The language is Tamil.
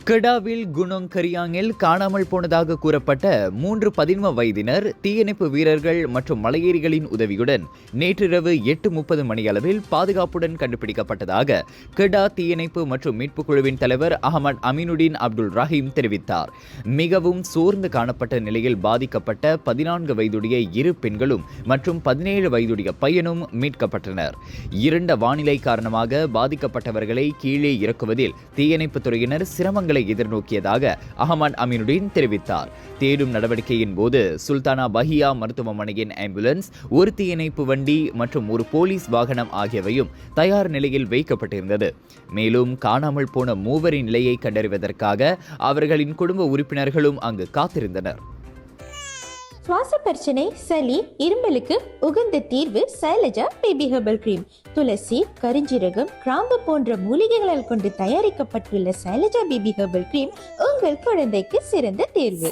கெடாவில் குனோங் கரியாங்கில் காணாமல் போனதாக கூறப்பட்ட 3 பதின்ம வயதினர் தீயணைப்பு வீரர்கள் மற்றும் மலையேறிகளின் உதவியுடன் நேற்றிரவு 8:30 மணியளவில் பாதுகாப்புடன் கண்டுபிடிக்கப்பட்டதாக கெடா தீயணைப்பு மற்றும் மீட்புக் குழுவின் தலைவர் அகமது அமீனுடின் அப்துல் ரஹீம் தெரிவித்தார். மிகவும் சோர்ந்து காணப்பட்ட நிலையில் பாதிக்கப்பட்ட 14 வயதுடைய இரு பெண்களும் மற்றும் 17 வயதுடைய பையனும் மீட்கப்பட்டனர். இருண்ட வானிலை காரணமாக பாதிக்கப்பட்டவர்களை கீழே இறக்குவதில் தீயணைப்புத் துறையினர் சிரமங்களை எதிர்நோக்கியதாக அகமது அமீனுடின் தெரிவித்தார். தேடும் நடவடிக்கையின் போது சுல்தானா பஹியா மருத்துவமனையின் ஆம்புலன்ஸ், ஒரு தீயணைப்பு வண்டி மற்றும் ஒரு போலீஸ் வாகனம் ஆகியவையும் தயார் நிலையில் வைக்கப்பட்டிருந்தது. மேலும் காணாமல் போன மூவரின் நிலையை கண்டறிவதற்காக அவர்களின் குடும்ப உறுப்பினர்களும் அங்கு காத்திருந்தனர். சுவாச பிரச்சனை, சளி, இருமலுக்கு உகந்த தீர்வு சைலஜா பேபி ஹெர்பல் கிரீம். துளசி, கரிஞ்சீரகம், கிராம்பு போன்ற மூலிகைகளால் கொண்டு தயாரிக்கப்பட்டுள்ள சைலஜா பேபி ஹெர்பல் கிரீம் உங்கள் குழந்தைக்கு சிறந்த தேர்வு.